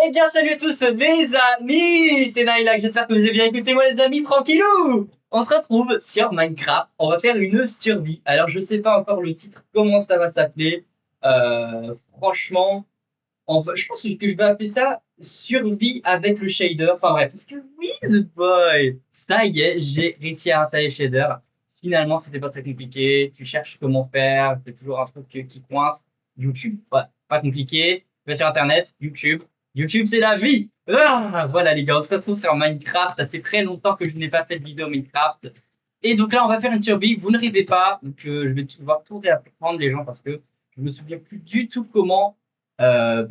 Eh bien, salut à tous mes amis, c'est Naila, j'espère que vous avez bien écouté moi les amis, tranquillou. On se retrouve sur Minecraft, on va faire une survie. Alors je sais pas encore le titre, comment ça va s'appeler. Franchement, je pense que je vais appeler ça survie avec le shader. Enfin bref, parce que oui, the boy, ça y est, j'ai réussi à installer le shader. Finalement, c'était pas très compliqué. Tu cherches comment faire, c'est toujours un truc qui coince. YouTube, ouais, pas compliqué. Tu vas sur Internet, YouTube. YouTube, c'est la vie. Ah, voilà les gars, on se retrouve sur Minecraft. Ça fait très longtemps que je n'ai pas fait de vidéo Minecraft. Et donc là, on va faire une survie. Vous ne rêvez pas. Donc je vais devoir tout réapprendre les gens parce que je me souviens plus du tout comment. Mais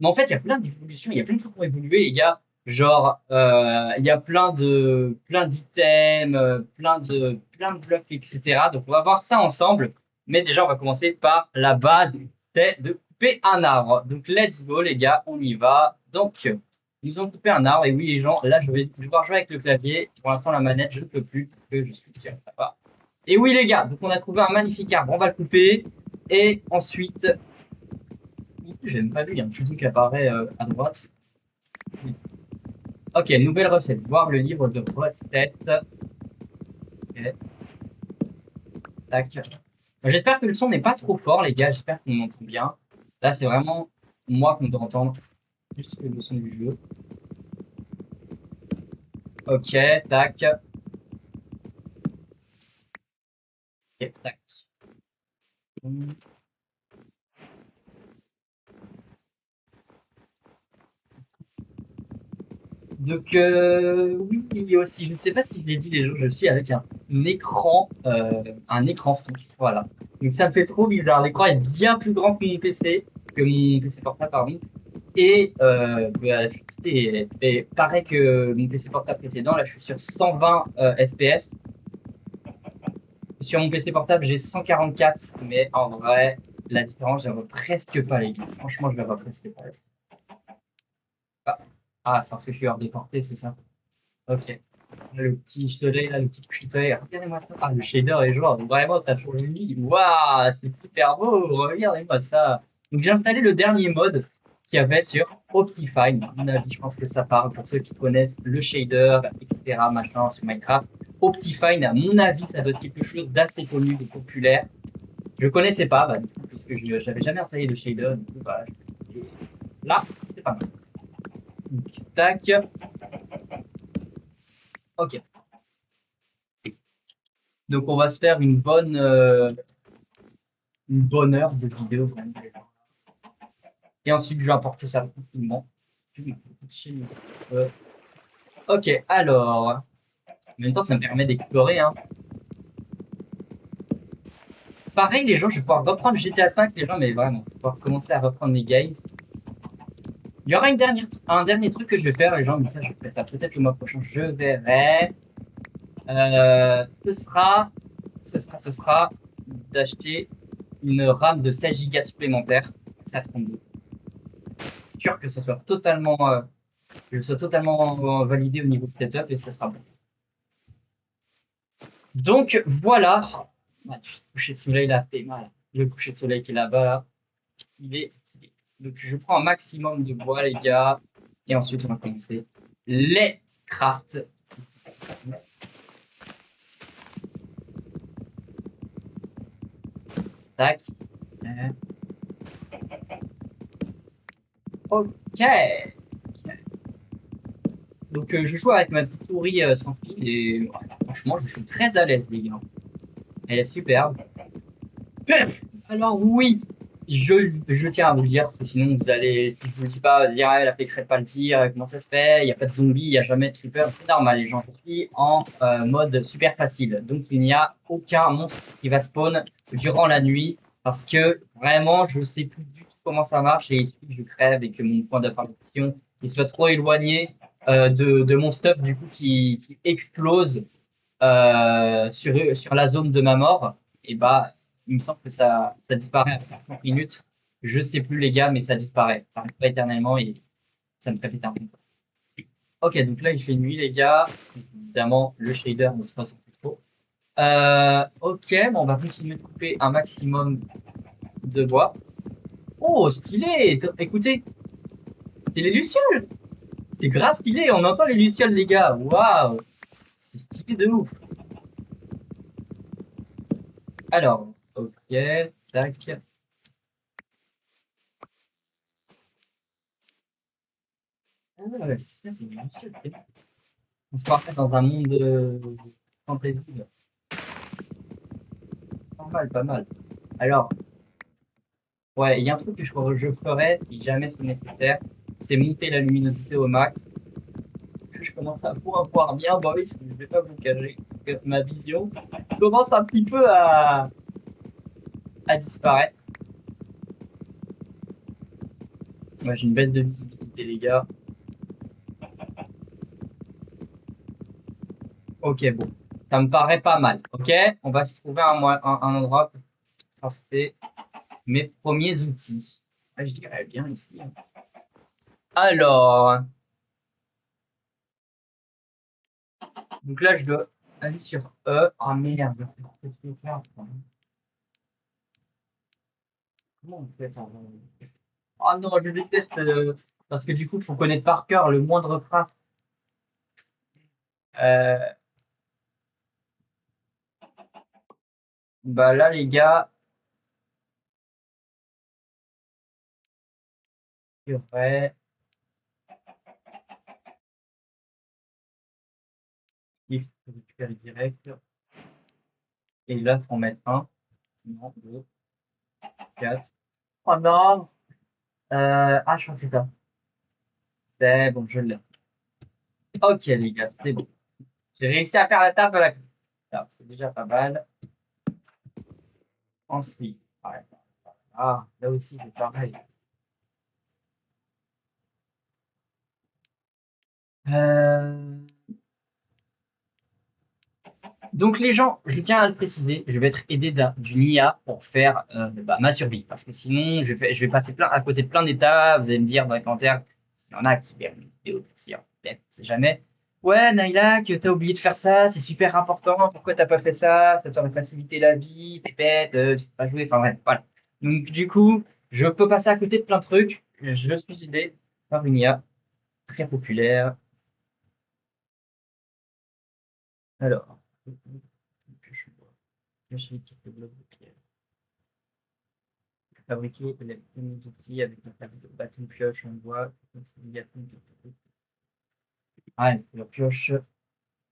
en fait, il y a plein d'évolutions, il y a plein de trucs qui ont évolué, les gars. Genre, il y a plein d'items, plein de blocs, etc. Donc, on va voir ça ensemble. Mais déjà, on va commencer par la base, c'est de couper un arbre. Donc, let's go, les gars, on y va. Donc, nous avons coupé un arbre. Et oui, les gens, là, je vais devoir jouer avec le clavier. Pour l'instant, la manette, je ne peux plus, parce que je suis sûr, ça va. Et oui, les gars, donc on a trouvé un magnifique arbre. On va le couper. Et ensuite, j'ai même pas vu, il y a un tuto qui apparaît à droite. Ok, nouvelle recette. Voir le livre de recettes. Ok, tac. J'espère que le son n'est pas trop fort, les gars. J'espère qu'on m'entend bien. Là, c'est vraiment moi qu'on doit entendre, plus que le son du jeu. Ok, tac. Ok, tac. Donc, oui, il y a aussi, je ne sais pas si je l'ai dit les jours, je suis avec un écran fixe, voilà. Donc, ça me fait trop bizarre. L'écran est bien plus grand que mon PC portable, pardon. Et la fluidité est pareil que mon PC portable précédent. Là, je suis sur 120 FPS. Sur mon PC portable, j'ai 144, mais en vrai, la différence, je la vois presque pas, les gars. Franchement, je la vois presque pas. Ah, ah, c'est parce que je suis hors des portées, c'est ça. Ok. Le petit soleil, là, le petit cutter. Regardez-moi ça. Ah, le shader est genre, vraiment, ça change de vie. Waouh, c'est super beau. Regardez-moi ça. Donc, j'ai installé le dernier mode qu'il y avait sur Optifine. À mon avis, je pense que ça parle pour ceux qui connaissent le shader, etc., machin, sur Minecraft. Optifine, à mon avis, ça doit être quelque chose d'assez connu, de populaire. Je connaissais pas, bah, du coup, puisque je j'avais jamais installé de shader. Du coup, bah, là, c'est pas mal. Donc, tac. Ok. Donc, on va se faire une bonne heure de vidéo. Vraiment. Et ensuite, je vais apporter ça tranquillement. Euh, ok, alors. En même temps, ça me permet d'explorer. Hein. Pareil, les gens, je vais pouvoir reprendre GTA 5, les gens, mais vraiment, je vais pouvoir commencer à reprendre mes games. Il y aura un dernier truc que je vais faire, les gens, mais ça, je ferai ça peut-être le mois prochain. Je verrai. Ce sera d'acheter une RAM de 16 gigas supplémentaire. Ça 32. Sûr que ce soit totalement je sois totalement validé au niveau de setup et ce sera bon. Donc voilà. Ah, le coucher de soleil là fait mal. Le coucher de soleil qui est là-bas, il est stylé. Donc je prends un maximum de bois les gars. Et ensuite on va commencer les crafts. Tac. Ok. Donc je joue avec ma petite souris sans fil et ouais, franchement je suis très à l'aise les gars. Elle est superbe. Alors oui, je tiens à vous le dire, parce que sinon vous allez, si je vous le dis pas, dire, ah, la flex pas le dire, comment ça se fait, il n'y a pas de zombies, il n'y a jamais de creeper, c'est normal les gens, je suis en mode super facile, donc il n'y a aucun monstre qui va spawn durant la nuit, parce que vraiment je sais plus du tout comment ça marche, et il suffit que je crève et que mon point d'apparition il soit trop éloigné de mon stuff du coup qui explose sur la zone de ma mort, et bah, il me semble que ça disparaît après 30 minutes. Je sais plus les gars, mais ça disparaît. Ça reste pas éternellement et ça me fait péter un plomb. Ok, donc là, il fait nuit, les gars. Évidemment, le shader ne se passe plus trop. Ok, bon, on va continuer de couper un maximum de bois. Oh, stylé! Écoutez, C'est les lucioles! C'est grave stylé, on entend les lucioles, les gars. Waouh! C'est stylé de ouf. Alors, ok, tac. Ah ouais, c'est ça, c'est des lucioles. On se croirait dans un monde fantasy. Pas mal, pas mal. Alors, ouais, il y a un truc que je ferais si jamais c'est nécessaire, c'est monter la luminosité au max. Je commence à pouvoir voir bien, bah oui, je vais pas vous cacher que ma vision commence un petit peu à disparaître. Moi, j'ai une baisse de visibilité, les gars. Ok, bon, ça me paraît pas mal. Ok, on va se trouver un endroit pour crafter mes premiers outils. Ah, je dirais bien ici, hein. Alors, donc là, je dois aller sur E. Ah merde, qu'est-ce que je vais faire? Comment on fait ça? Oh non, je déteste parce que du coup, il faut connaître par cœur le moindre phrase. Euh, Bah là, les gars, c'est vrai. Il faut récupérer direct. Et là, faut en mettre un. Non, deux, quatre. Oh non! Ah, je crois que c'est ça. C'est bon, je l'ai. Ok, les gars, c'est bon. J'ai réussi à faire la table à la clé. Alors, c'est déjà pas mal. Ensuite, ouais. Ah, là aussi, c'est pareil. Euh, Donc les gens, je tiens à le préciser, je vais être aidé d'une IA pour faire bah, ma survie. Parce que sinon, je vais passer à côté de plein d'étapes. Vous allez me dire dans les commentaires, il y en a qui verront une vidéo de tir, peut-être, c'est jamais. Ouais, Naila, que t'as oublié de faire ça, c'est super important, pourquoi t'as pas fait ça? Ça t'aurait facilité la vie, t'es bête, tu sais pas jouer, enfin bref, voilà. Donc du coup, je peux passer à côté de plein de trucs. Je suis aidé par une IA très populaire. Alors, je suis quelques blocs de pierre. Fabriquer les premiers outils avec un bâton pioche en bois. Ah, la pioche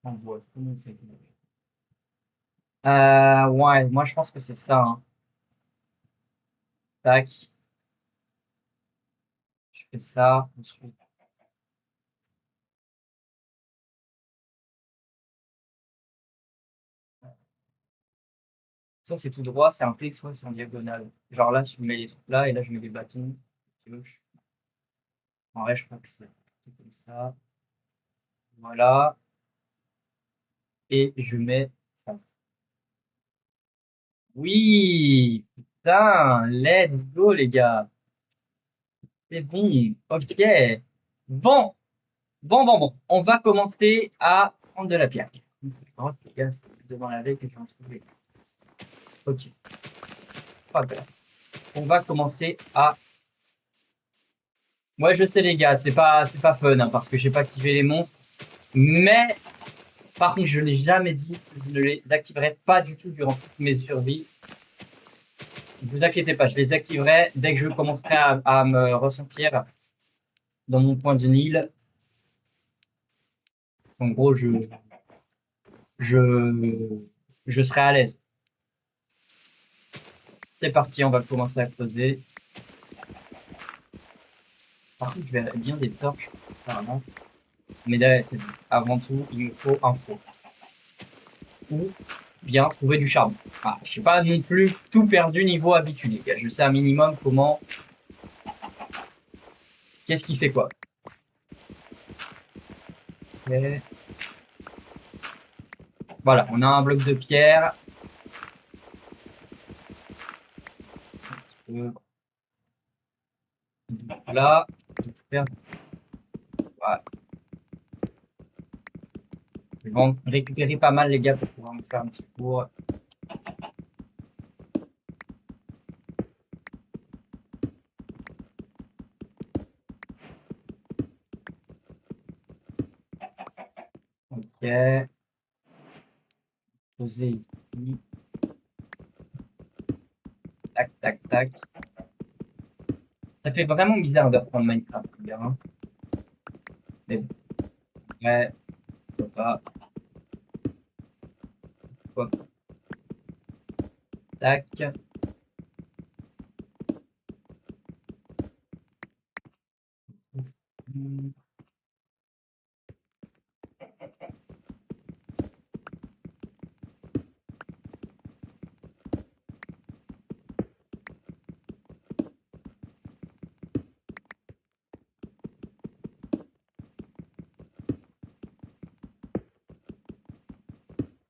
en bois. Comment on fait ouais, moi je pense que c'est ça, hein. Tac, je fais ça. Ensuite, soit c'est tout droit, c'est un pli, soit c'est en diagonale. Genre là, je mets les trucs là, et là, je mets les bâtons. Pioche. En vrai, je crois que c'est comme ça. Voilà. Et je mets ça. Oui! Putain! Let's go, les gars! C'est bon! Ok! Bon! Bon. On va commencer à prendre de la pierre. Oh, les gars, c'est devant la veille que je vais en trouver. Ok. Pas grave. On va commencer à. Moi, je sais, les gars, c'est pas fun, hein, parce que j'ai pas activé les monstres. Mais, par contre, je l'ai jamais dit, je ne les activerai pas du tout durant toutes mes survies. Ne vous inquiétez pas, je les activerai dès que je commencerai à me ressentir dans mon point de Nil. En gros, je, je serai à l'aise. C'est parti, on va commencer à creuser. Par contre, je vais bien des torches, apparemment. Mais là, avant tout, il me faut un four. Ou bien trouver du charbon. Ah, je sais pas non plus tout perdu niveau habitude, les gars. Je sais un minimum comment, qu'est-ce qui fait quoi. Et voilà, on a un bloc de pierre. Euh, Là, voilà. Je vais en récupérer pas mal, les gars, pour pouvoir me faire un petit four. Ok. Poser ici. Tac, tac, tac. Ça fait vraiment bizarre de reprendre Minecraft, les gars, hein. Mais bon, ouais, pourquoi pas. Pourquoi pas. Tac.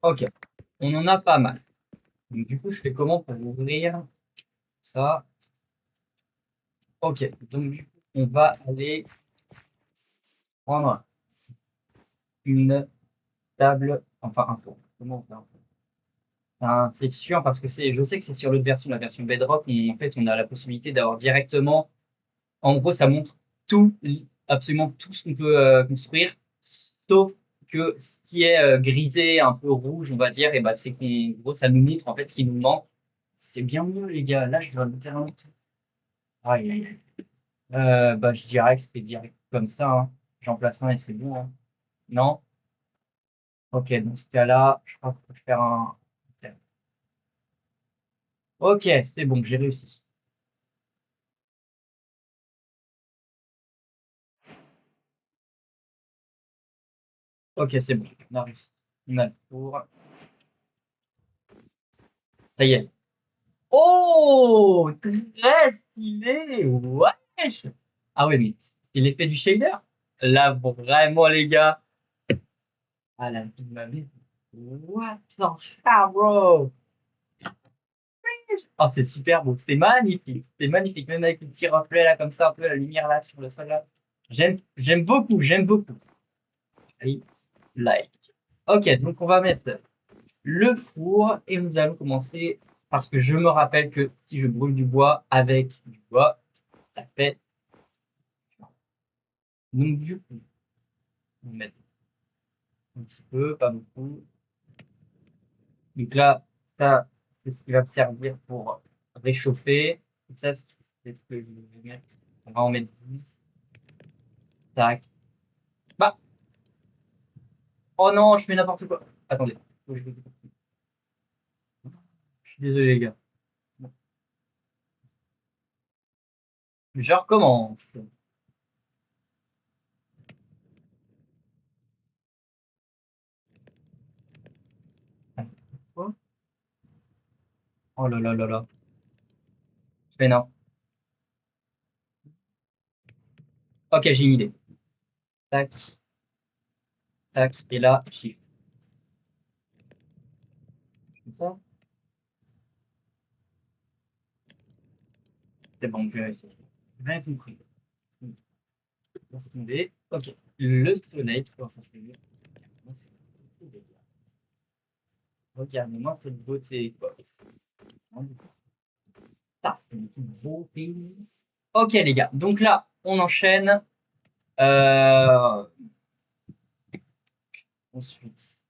Ok, on en a pas mal. Donc, du coup, je fais comment pour ouvrir ça? Ok, donc du coup, on va aller prendre une table, enfin un four. Comment on fait un four? C'est sûr parce que je sais que c'est sur l'autre version, la version Bedrock, où en fait on a la possibilité d'avoir directement, en gros ça montre tout, absolument tout ce qu'on peut construire, sauf que ce qui est grisé, un peu rouge, on va dire, et bah c'est qu'en gros ça nous montre en fait ce qui nous manque. C'est bien mieux les gars, là je dois littéralement tout. Aïe, aïe, aïe. Bah je dirais que c'est direct comme ça, hein. J'en place un et c'est bon, hein. Non? Ok, dans ce cas-là, je crois qu'il faut faire un. Ok, c'est bon, j'ai réussi. Ok, c'est bon, on a réussi. On a le tour. Ça y est. Oh, très stylé. Wesh. Ah ouais, mais c'est l'effet du shader. Là, vraiment, les gars. Ah, la vie de ma vie. What the fuck, bro? Oh, c'est super beau. C'est magnifique. C'est magnifique. Même avec le petit reflet là, comme ça, un peu la lumière là sur le sol là. J'aime beaucoup. J'aime beaucoup. Allez, like. Ok, donc on va mettre le four et nous allons commencer parce que je me rappelle que si je brûle du bois avec du bois, ça fait. Donc du coup, on va mettre un petit peu, pas beaucoup. Donc là, ça, c'est ce qui va me servir pour réchauffer. Et ça, c'est ce que je vais mettre. On va en mettre 10. Tac. Bah, oh non, je fais n'importe quoi. Attendez. Faut que je suis désolé, les gars. Bon, je recommence. Quoi? Oh là là là là. Je fais non. Ok, j'ai une idée. Tac, tac. Et là, shift. Comme ça. C'est bon, je vais essayer. Rien compris. Laisse tomber. Ok. Le soleil, tu vois, ça c'est mieux. Regardez-moi cette beauté, quoi. Ça, c'est une beauté. Ok, les gars. Donc là, on enchaîne. Euh, Ensuite,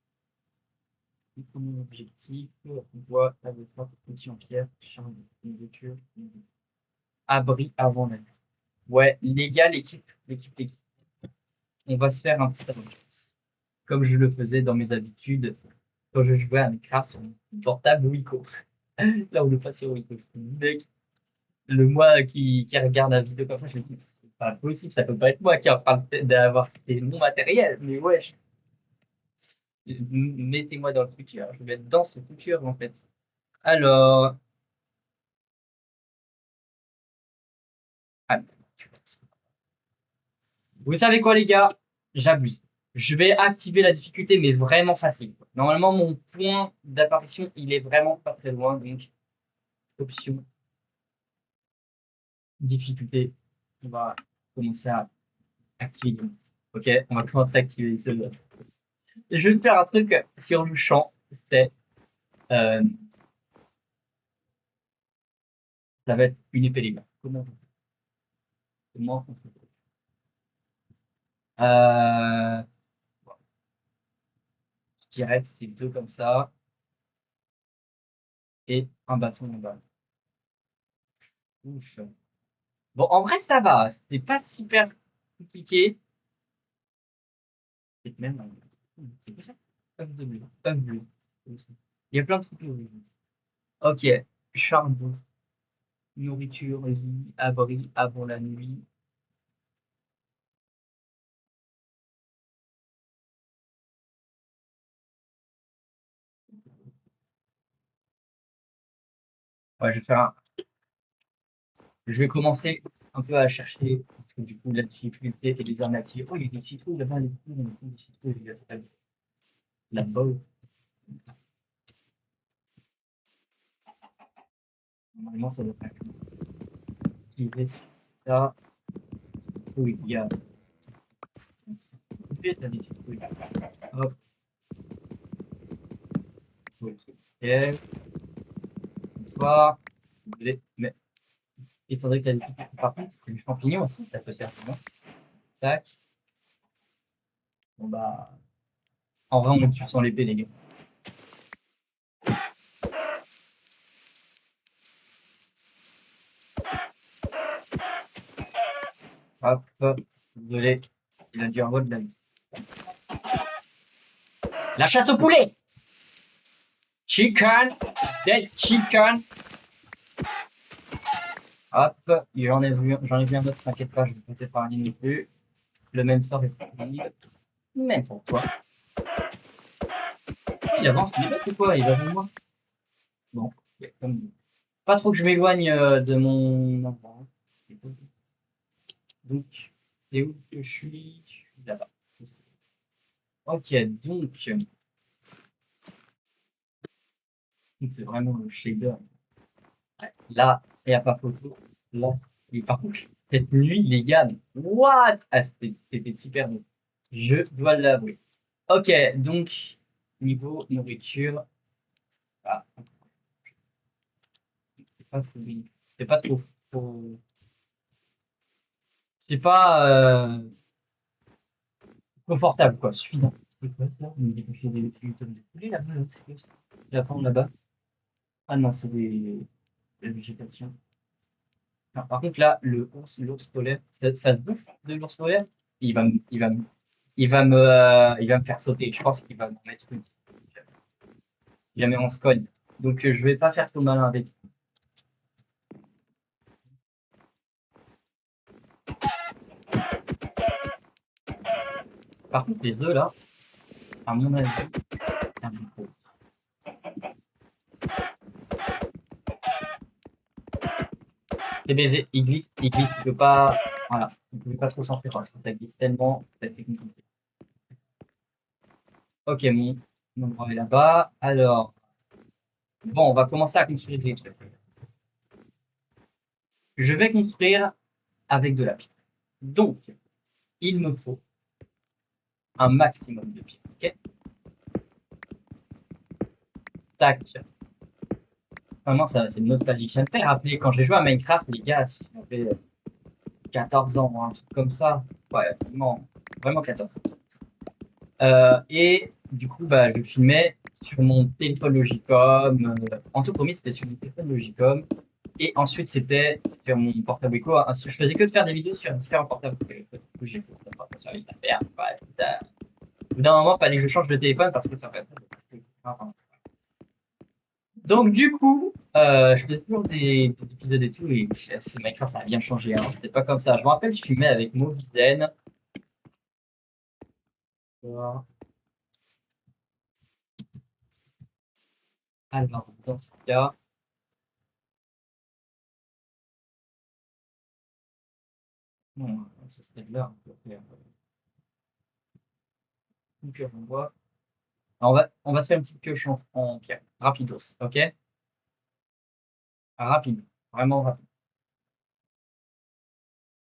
le premier objectif, on voit avec un petit en pierre, chambre, une voiture, abri avant la nuit. Ouais, les gars, l'équipe. On va se faire un petit avance. Comme je le faisais dans mes habitudes quand je jouais à Minecraft sur mon portable Wiko. Là, on le passe sur Wiko. Mec, le moi qui regarde la vidéo comme ça, je me dis, c'est pas possible, ça peut pas être moi qui est en train d'avoir c'est mon matériel, mais wesh, mettez-moi dans le futur, je vais être dans ce futur en fait. Alors, ah, vous savez quoi les gars? J'abuse. Je vais activer la difficulté, mais vraiment facile. Normalement, mon point d'apparition, il est vraiment pas très loin, donc option, difficulté, on va commencer à activer. Ok, on va commencer à activer celui-là. Je vais faire un truc sur le champ, c'est euh, ça va être une épée les gars. Comment on fait? dirais que c'est deux comme ça. Et un bâton en bas. Ouf. Bon, en vrai, ça va. C'est pas super compliqué. C'est même. C'est quoi ça? Œuf de bleu. Œuf bleu. Il y a plein de trucs. Ok. Charbon. Nourriture, lit, abri avant la nuit. Ouais, je vais faire un. Je vais commencer un peu à chercher. Parce que du coup, la difficulté et les alternatives. Oh, il y a des citrouilles là-bas, les citrouilles, des citrouilles, il y a là-bas. Normalement, ça devrait activer ça. Oui, il y a. T'as des citrouilles. Hop. Ok. Bonsoir. Désolé, mais étant donné que t'as des citrouilles par contre, c'est du champignon aussi, ça peut servir, non? Tac. Bon bah. En vrai, on tue sans l'épée, les gars. Hop, hop. Désolé. Il a dû avoir de la vie. La chasse au poulet! Chicken! Dead chicken! Hop, j'en ai vu un autre, t'inquiète pas, je vais pas t'épargner non plus. Le même sort est possible. Même pour toi. Il avance, il est bête ou quoi? Il va vers moi. Bon, pas trop que je m'éloigne de mon endroit. Donc, c'est où que je suis? Je suis là-bas. Ok, donc, c'est vraiment le shader. Là, il n'y a pas photo. Là, et par contre, cette nuit, les gars, mais what? Ah, c'était super beau. Je dois l'avouer. Ok, donc, niveau nourriture, ah, c'est pas trop, c'est pas c'est pas confortable, quoi, suffisant. C'est quoi ça? On me dit que c'est des tonnes de poulet là-bas, là, c'est quoi ça? La forme là-bas. Ah non, c'est la végétation. Non, par contre, là, l'ours polaire, ça se bouffe de l'ours polaire? Il va, il va, il va me faire sauter. Je pense qu'il va m'en mettre une. Si jamais on se cogne. Donc, je vais pas faire trop malin avec. Par contre, les œufs là, à mon avis, c'est un peu trop. C'est baisé, il glisse, il peut pas. Voilà, il peut pas trop s'en faire. Parce que ça glisse tellement, ça fait compliqué. Ok, mon endroit est là-bas. Alors, bon, on va commencer à construire des trucs. Je vais construire avec de la pierre. Donc, il me faut un maximum de pierre. Ok. Tac. Vraiment, ça, c'est nostalgique. Ça me fait rappeler quand j'ai joué à Minecraft, les gars, j'avais 14 ans, un truc comme ça. Ouais, vraiment, vraiment 14 ans. Et du coup, bah, je filmais sur mon téléphone Logicom. En tout premier, c'était sur mon téléphone Logicom. Et ensuite, c'était sur mon portable Echo. Je faisais que de faire des vidéos sur différents portables. J'ai fait ça sur les affaires. Ouais, au bout d'un moment, il fallait que je change de téléphone parce que ça fait. Donc du coup, je fais toujours des épisodes et tout, et c'est Minecraft, ça a bien changé, hein. C'était pas comme ça. Je me rappelle, je filmais avec Movizen. Voilà. Alors, dans ce cas, non, ça serait de là, on peut faire une pioche en bois. Alors, on va se faire une petite pioche en pierre, rapidos, ok? Rapide, vraiment rapide.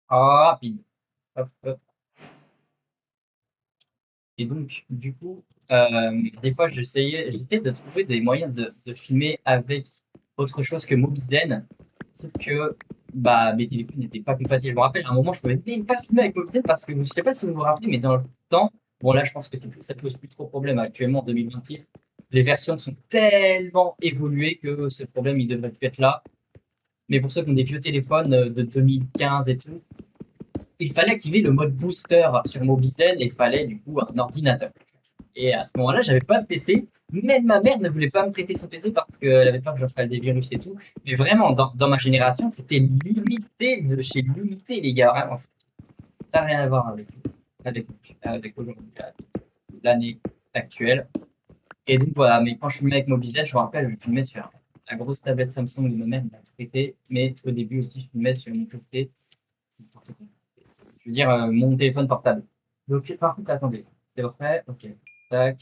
Rapide. Hop, hop. Et donc, du coup, des fois, j'essayais de trouver des moyens de filmer avec autre chose que Mobizen, sauf que bah, mes téléphones n'étaient pas compatibles. Je me rappelle, à un moment, je pouvais même pas filmer avec Mobizen parce que je sais pas si vous vous rappelez, mais dans le temps, Bon, là, je pense que ça pose plus trop de problème actuellement en 2026. Les versions sont tellement évoluées que ce problème, il devrait plus être là. Mais pour ceux qui ont des vieux téléphones de 2015 et tout, il fallait activer le mode booster sur Mobizen et il fallait du coup un ordinateur. Et à ce moment-là, j'avais pas de PC. Même ma mère ne voulait pas me prêter son PC parce qu'elle avait peur que j'installe des virus et tout. Mais vraiment, dans ma génération, c'était limité de chez limité, les gars. Vraiment, ça n'a rien à voir avec, avec aujourd'hui, l'année actuelle. Et donc voilà, mais quand je filmais avec Mobizen, je me rappelle, je filmais sur la grosse tablette Samsung de ma mère, m'a prêté. Mais au début aussi, je filmais sur mon PC. Je veux dire, mon téléphone portable. Donc, par contre, attendez. C'est vrai? Ok. Tac.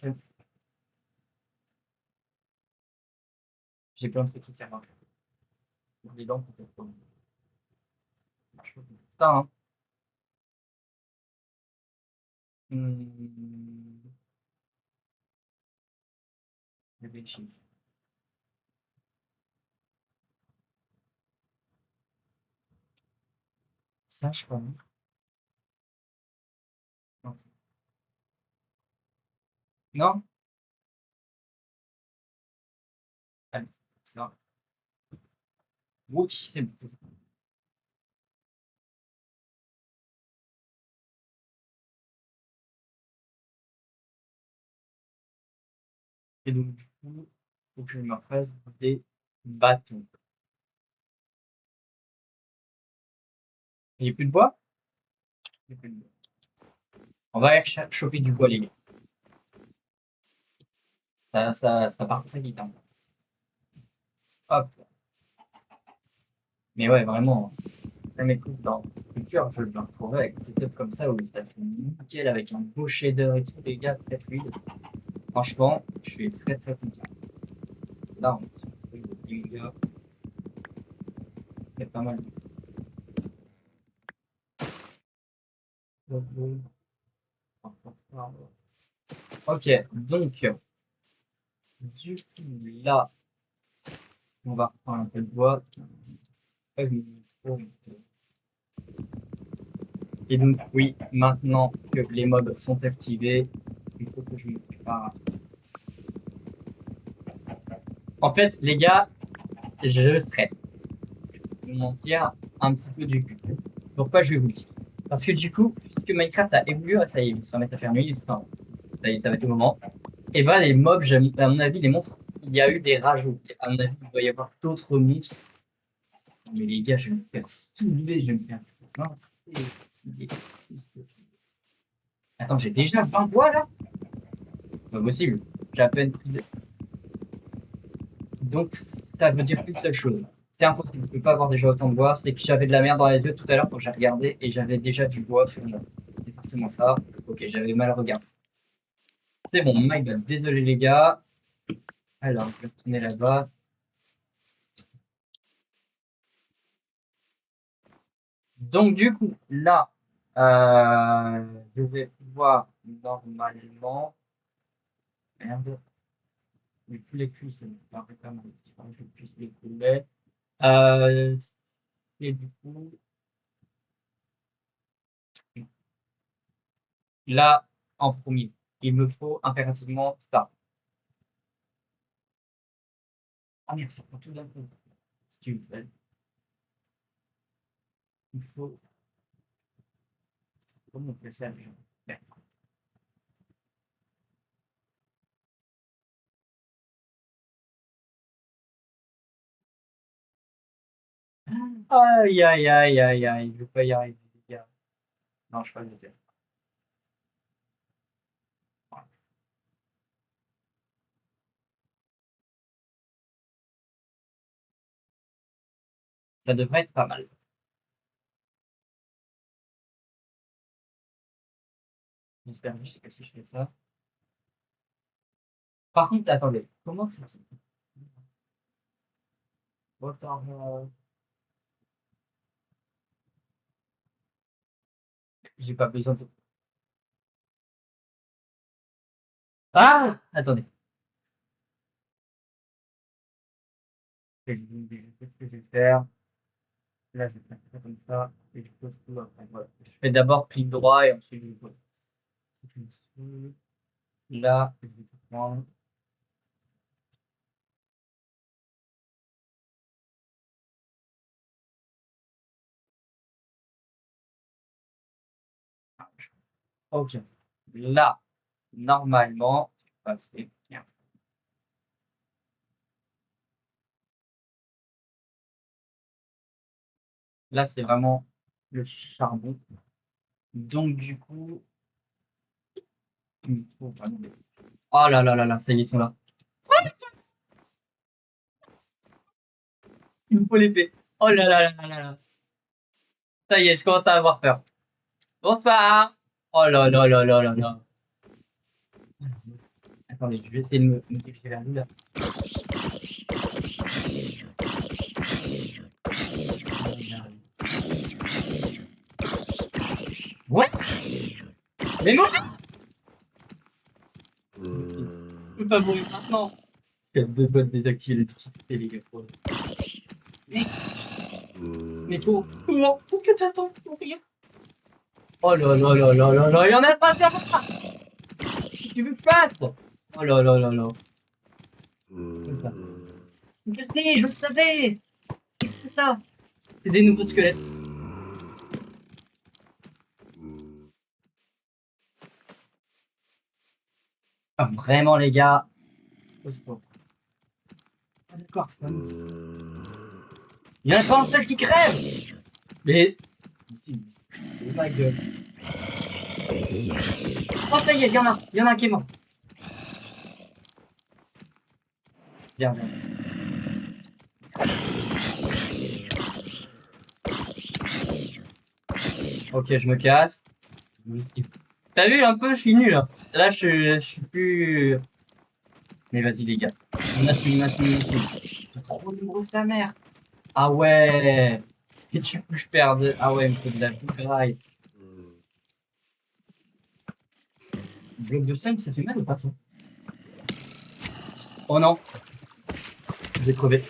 J'ai plein de trucs qui servent à rien. Les dents, peut-être pas. Ça, hein. Hmm, réfléchis. Ça, je crois. Non. Non? Allez, ça. Oui, c'est bon. Et donc, du coup, faut que je me fasse des bâtons. Il n'y a plus de bois? Il y a plus de bois. On va aller choper du bois, les gars. Ça part très vite, hein. Hop. Mais ouais, vraiment, ça m'écoute dans le cœur, je vais me retrouver avec des setup comme ça où ça fait nickel avec un beau shader et tout, les gars, très fluide. Franchement, je suis très très content. Là, on se retrouve au 10 gars, c'est pas mal. Ok, donc, du coup, là, on va reprendre un peu de bois. Et donc, oui, maintenant que les mobs sont activés, il faut que je me prépare. En fait, les gars, je stresse. Je vais vous mentir un petit peu du cul. Pourquoi je vais vous le dire? Parce que du coup, puisque Minecraft a évolué, ça y est, il se remet à faire nuit, enfin, ça y est, ça va être le moment. Et ben, les mobs, à mon avis, les monstres, il y a eu des rajouts. À mon avis, il doit y avoir d'autres monstres. Mais les gars, je vais me faire soulever, je vais me faire lancer. Attends, j'ai déjà 20 bois là? C'est pas possible. J'ai à peine pris Donc, ça veut dire une seule chose. C'est impossible, je peux pas avoir déjà autant de bois. C'est que j'avais de la merde dans les yeux tout à l'heure quand j'ai regardé et j'avais déjà du bois sur moi. C'est forcément ça. Ok, j'avais mal regardé. C'est bon, my bad. Désolé les gars. Alors, je vais retourner là-bas. Donc, du coup, là, je vais pouvoir normalement. Merde. Les poulets cuits, ça me paraît pas mal. Il faudrait que je puisse les poulets. Euh, et du coup, là, en premier, il me faut impérativement ça. Ah merde, ça prend tout d'un coup. Si tu veux, il faut. Comment on fait ça déjà? Merde. Aïe, aïe, aïe, aïe, aïe, je vais pas y arriver, les gars. Non, je vais pas le faire. Voilà. Ça devrait être pas mal. J'espère juste que si je fais ça. Par contre, attendez, comment faire ça? Autant, j'ai pas besoin de. Ah! Attendez. Qu'est-ce que je vais faire? Là, je vais faire ça comme ça. Et je pose tout après. Voilà. Je fais d'abord clic droit et ensuite je pose. Là, je vais prendre. Ok. Là, normalement, c'est bien. Là, c'est vraiment le charbon. Donc, du coup, il me faut vraiment oh là là là là, ça y est, ils sont là. Il me faut l'épée. Oh là là là là là là. Ça y est, je commence à avoir peur. Bonsoir. Oh là là là là là là. Attendez, je vais essayer de me diriger vers lui là. Ouais, mais moi, je peux pas mourir maintenant. Il y a deux bottes désactivées les difficultés, les gars. Mais, mais faut que t'attends pour mourir. Oh là là là là là là, il y en a pas sur moi. Qu'est-ce que tu veux que je fasse? Oh là là là là. Comme ça. Je sais, je le savais. C'est ça. C'est des nouveaux squelettes. Ah, vraiment, les gars. Au secours. Ah, d'accord, c'est pas nous. Il y en a pas un seul qui crève. Mais. Oh my god. Oh, ça y est, il y en a un qui est mort. Viens, viens. Ok, je me casse. T'as vu un peu, je suis nul là. Là, je suis plus. Mais vas-y, les gars. On assume, on assume, on assume. C'est trop nombreux, ta mère. Ah ouais. Et tu peux que je perde. Ah ouais, il me faut de la vie graille. Bloc de slime, ça fait mal ou pas ça? Oh non, je vais crever.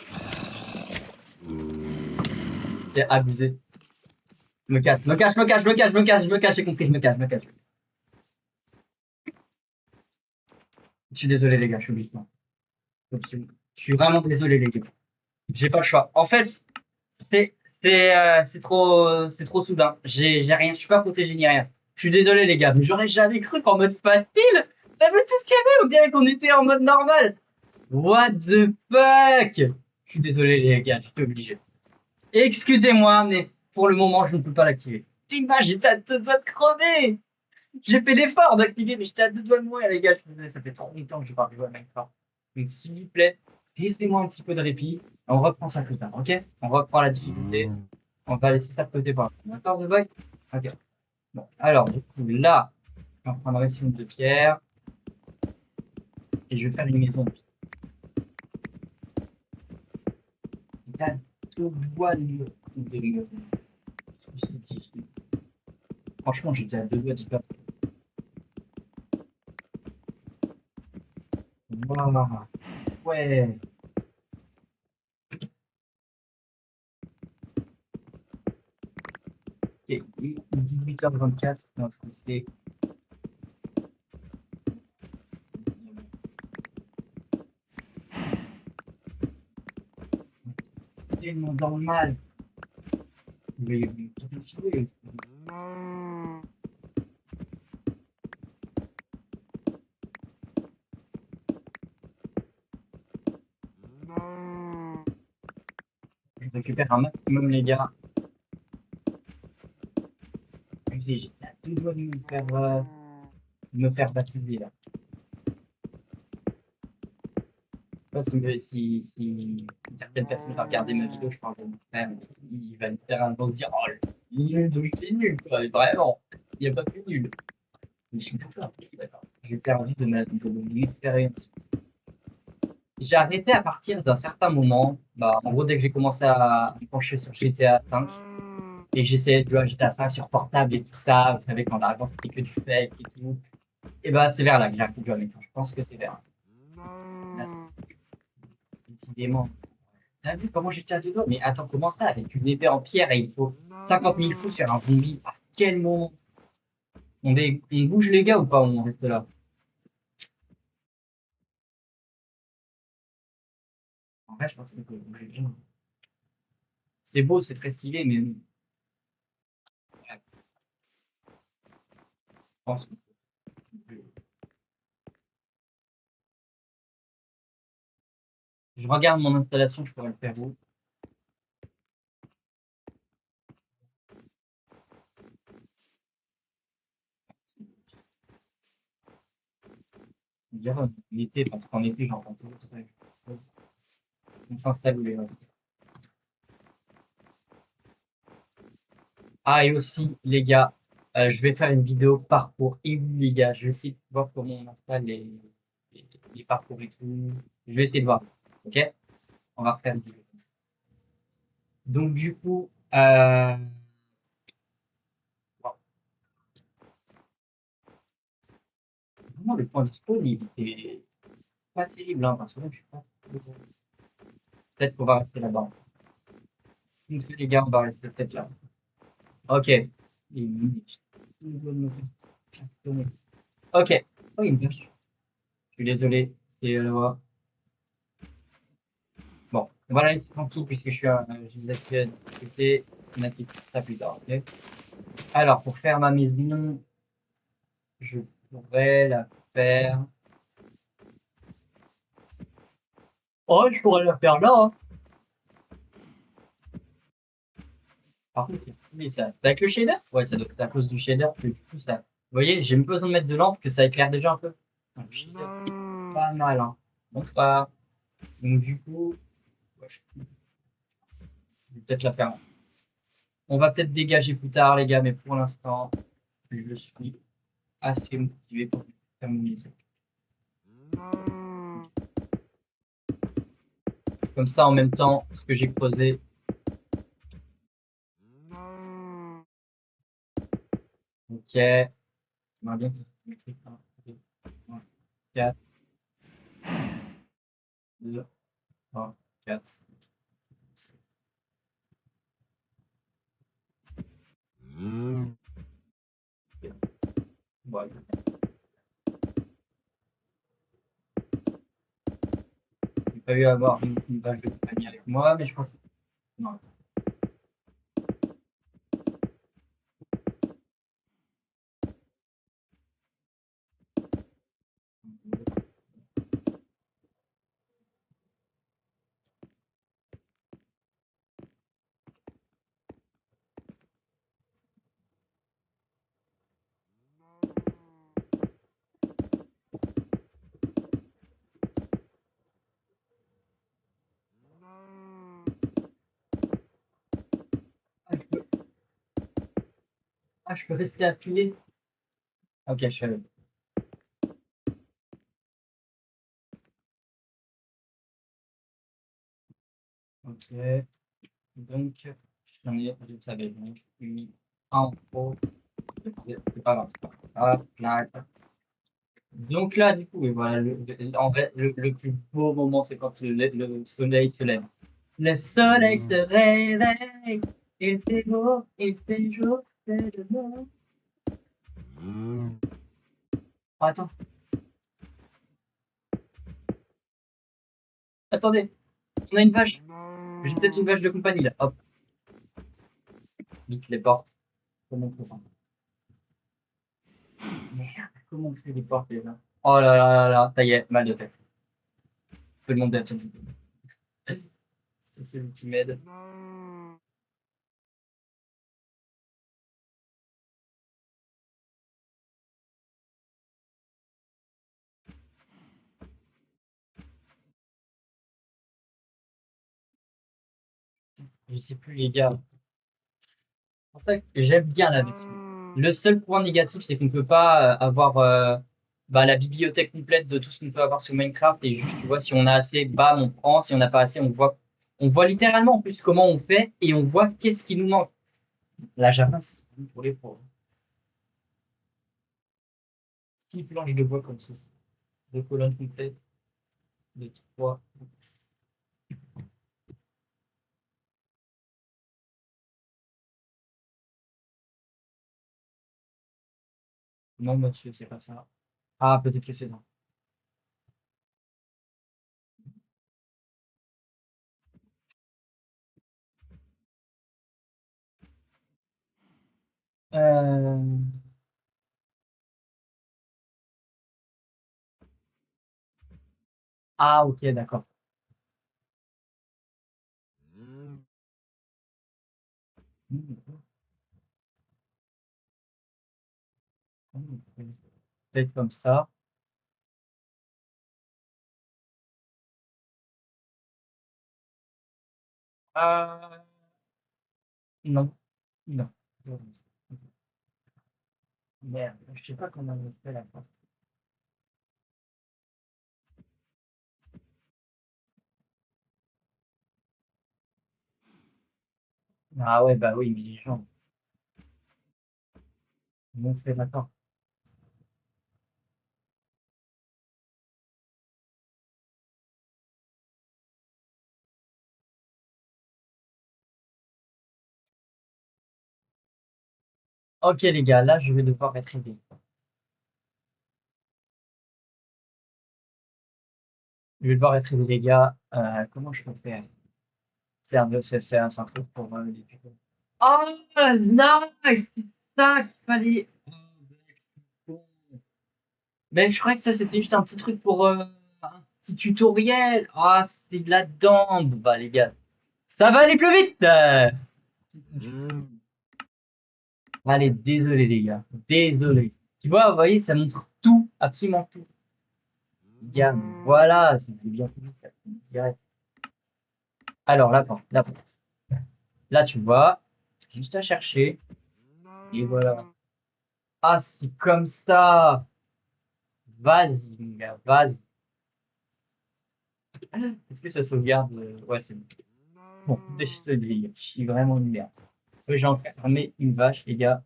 C'est abusé. Je me casse, je me cache, je me cache, je me cache, je me cache, je me cache, j'ai compris, je me cache, je me cache. Je suis désolé, les gars, je suis obligé. Je suis vraiment désolé, les gars. J'ai pas le choix. En fait, c'est c'est trop soudain. J'ai rien, je suis pas protégé ni rien. Je suis désolé, les gars, mais j'aurais jamais cru qu'en mode facile, ça veut tout ce qu'il y avait. On dirait qu'on était en mode normal. What the fuck? Je suis désolé, les gars, je suis obligé. Excusez-moi, mais pour le moment, je ne peux pas l'activer. T'imagines, j'étais à deux doigts de crever. J'ai fait l'effort d'activer, mais j'étais à deux doigts de mourir, les gars. Je suis désolé, ça fait trop longtemps que je n'ai pas joué à Minecraft. Donc, s'il vous plaît, laissez-moi un petit peu de répit. On reprend ça plus tard, ok? On reprend la difficulté. On va laisser ça de côté par d'accord, The Boy? Ok. Bon, alors, du coup, là, je vais prendre un maximum de pierre. Et je vais faire une maison. T'as deux doigts de franchement, j'étais à deux doigts d'y perdre. Waouh. Ouais. Ok, 18h24, notre c'est tellement normal. Mais je récupère un maximum, les gars. Même si j'étais à deux doigts de me faire baptiser là. Je sais pas si certaines personnes vont regarder ma vidéo, je parle de mon frère, mais il va littéralement se dire oh, nul, donc c'est nul, quoi. Vraiment, il n'y a pas plus nul. Mais je suis d'accord. J'ai perdu de mon expérience. J'ai arrêté à partir d'un certain moment. Bah, en gros, dès que j'ai commencé à me pencher sur GTA 5 et que j'essayais de jouer à GTA 5 sur portable et tout ça, vous savez, quand avant c'était que du fake et tout, et bah, c'est vers là que j'ai arrêté de jouer à Minecraft. Je pense que c'est vers là. Décidément. T'as vu comment j'étais à deux doigts? Mais attends, comment ça? Avec une épée en pierre et il faut 50 000 coups sur un zombie. À quel moment? On bouge les gars ou pas? On reste là. En vrai, je pense qu'on peut bouger bien. C'est beau, c'est très stylé, mais ouais, je pense qu'on peut- Je regarde mon installation, je pourrais le faire où? Dire l'été, parce qu'en été, j'entends toujours ça. On s'installe où les gars. Ah, et aussi, les gars, je vais faire une vidéo parcours et oui, les gars, je vais essayer de voir comment on installe les parcours et tout. Je vais essayer de voir. Ok? On va refaire une vidéo. Donc, du coup, bon, vraiment, le point de spawn, il était pas terrible, hein, parce que là, je suis pas. Peut-être qu'on va rester là-bas. Donc, les gars, on va rester peut-être là. Ok. Ok. Oh, une vache. Je suis désolé. C'est la loi. Bon, on va la laisser tranquille puisque je vous ai discuté. On a fait ça plus tard, ok? Alors, pour faire ma maison, je pourrais la faire. Oh, je pourrais la faire là, hein. Par contre, c'est pourri, ça. C'est avec le shader? Ouais, ça doit être à cause du shader que du coup, ça. Vous voyez, j'ai même pas besoin de mettre de lampe que ça éclaire déjà un peu. Ah, le shader, c'est pas mal, hein. Bon, c'est pas. Donc, du coup, ouais, je vais peut-être la faire. On va peut-être dégager plus tard, les gars, mais pour l'instant, je suis assez motivé pour faire mon maison. Comme ça, en même temps, ce que j'ai creusé. Ok. J'aimerais bien que ce soit 1, 2, 3, 4, 2, 3, 4. Bon, j'ai pas eu à avoir une vache de compagnie avec moi, mais je pense que non. Ah, je peux rester affilé. Ok, je suis allé. Ok. Donc, j'en ai, je savais, donc, j'ai mis en haut. C'est pas grave, c'est pas grave. Hop, là. Donc là, du coup, oui, voilà, en vrai, le plus beau moment, c'est quand le soleil se lève. Le soleil se réveille, il fait beau, il fait jour, c'est demain. Oh, attends, attendez, on a une vache. J'ai peut-être une vache de compagnie là. Hop, vite les portes. Comment on fait ça? Merde, comment on fait les portes déjà? Oh là là là là, ça y est, mal de tête. Tout le monde est à c'est celui qui m'aide. Je sais plus les gars. C'est pour ça que j'aime bien la version. Le seul point négatif, c'est qu'on ne peut pas avoir bah, la bibliothèque complète de tout ce qu'on peut avoir sur Minecraft. Et juste, tu vois, si on a assez, bam, on prend. Si on n'a pas assez, on voit littéralement en plus comment on fait et on voit qu'est-ce qui nous manque. La Java, c'est pour les pros. 6 planches de bois comme ceci. 2 colonnes complètes de 3. Non, monsieur, c'est pas ça. Ah, peut-être que c'est ça. Euh... Ah, ok, d'accord. Peut-être comme ça. Euh... Non, non. Merde, je sais pas comment on fait la fin. Ah ouais, bah oui, mais les gens, ils m'ont fait maintenant. Ok les gars, là je vais devoir être aidé. Je vais devoir être aidé les gars. Comment je peux faire? C'est un truc pour discuter. Oh, nice! C'est ça qu'il fallait. Mais je croyais que ça c'était juste un petit truc pour un petit tutoriel. Ah, c'est de la dame. Bah les gars, ça va aller plus vite. Allez, désolé les gars. Désolé. Tu vois, vous voyez, ça montre tout, absolument tout. Les gars, voilà, ça fait bien plus vite. Direct. Alors, la porte. Là, tu vois, juste à chercher. Et voilà. Ah, c'est comme ça. Vas-y, mon gars, vas-y. Est-ce que ça sauvegarde Ouais, c'est bon. Bon, désolé, je suis vraiment une merde. J'ai enfermé une vache, les gars.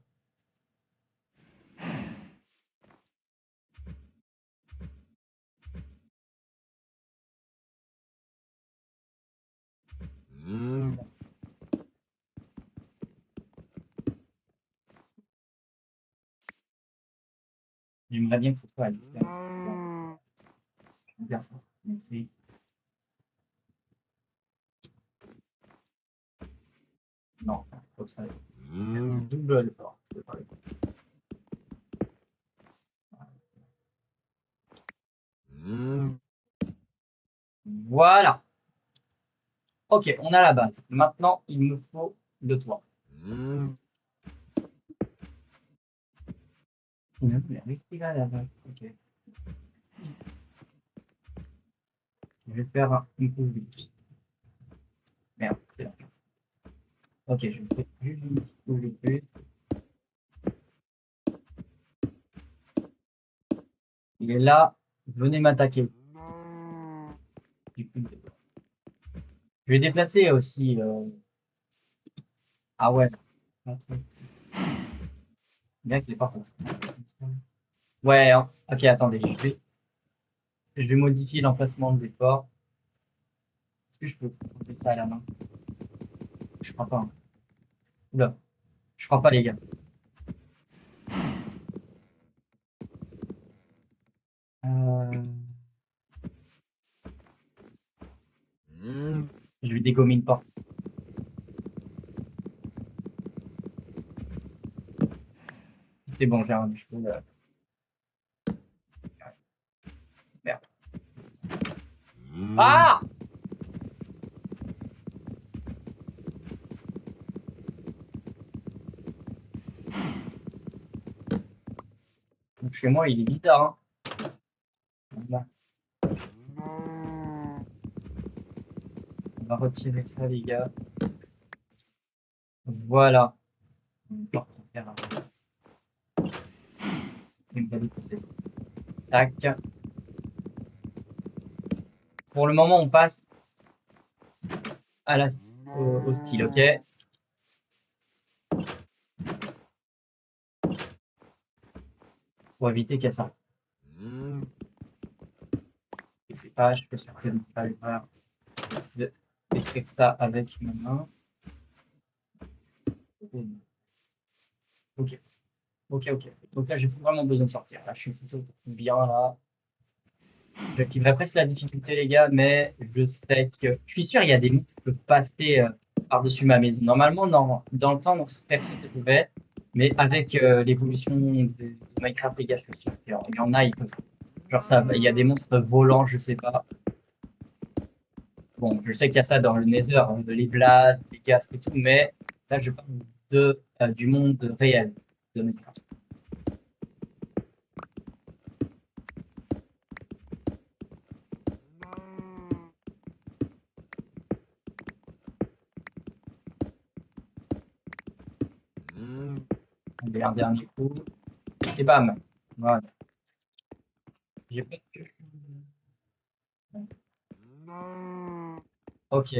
J'aimerais bien que ce soit à l'extérieur. Je vais faire ça. Oui. Non, faut que ça. Double porte. C'est pas Voilà. Ok, on a la base. Maintenant, il me faut le toit. Mais restez là, la base. Ok. Je vais faire une couche de plus. Merde, c'est là. Ok, je vais faire juste une petite couche de plus. Il est là. Venez m'attaquer. Je vais déplacer aussi. Ah ouais. Bien qu'il est pas forcément. Ouais, hein. Ok, attendez. Je vais modifier l'emplacement des ports. Est-ce que je peux faire ça à la main? Je crois pas, hein. Oula. Je crois pas, les gars. Euh, Je vais dégommer une porte. C'est bon, j'ai un. Merde. Ah! Donc, chez moi, il est bizarre, hein. Voilà. On va retirer ça, les gars. Voilà. Une porte en fer, hein. Une valise, c'est- Tac. Pour le moment, on passe à au style, ok? Pour éviter qu'il y ait ça. Je peux certainement pas l'erreur d'écrire ça avec ma main. Ok. Ok, ok. Donc là, j'ai plus vraiment besoin de sortir. Là, je suis plutôt bien là. J'activerai presque la difficulté, les gars, mais je sais que. Je suis sûr, il y a des monstres qui peuvent passer par-dessus ma maison. Normalement, dans le temps, donc, personne ne pouvait. Mais avec l'évolution de Minecraft, les gars, je suis sûr qu'il y en a, ils peuvent. Genre ça, il y a des monstres volants, je sais pas. Bon, je sais qu'il y a ça dans le Nether, hein, de les blasts, les ghasts et tout, mais là, je parle du monde réel de Minecraft. Allez, un dernier coup. Et bam. Voilà. J'ai pas de queue. Ok,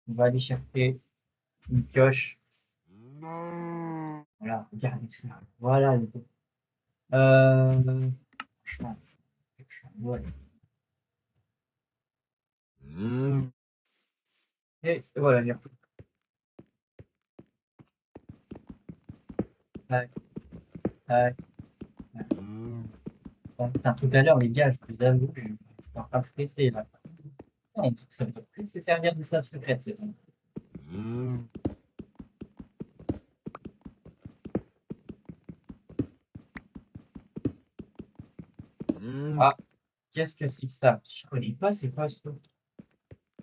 on va aller chercher une pioche. Voilà, regardez ça. Voilà. Euh, franchement, ouais. Et voilà, j'ai retrouvé. Tac, tac, tac. Bon, putain, tout à l'heure, les gars, je vous avoue, je suis en train de stresser là. Non, ça me fait plus se servir de sa secrète, c'est bon. Ah, qu'est-ce que c'est que ça? Je connais pas, c'est quoi ce truc?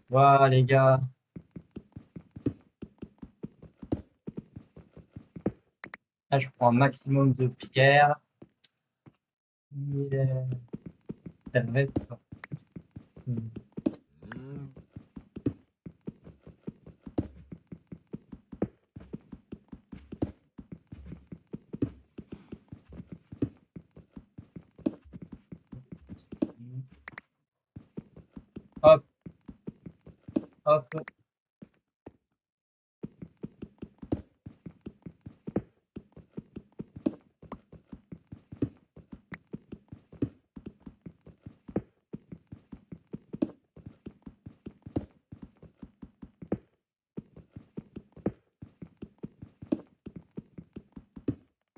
Voilà, les gars. Là, je prends un maximum de pierres. Yeah. Ça devrait être. Hop, hop.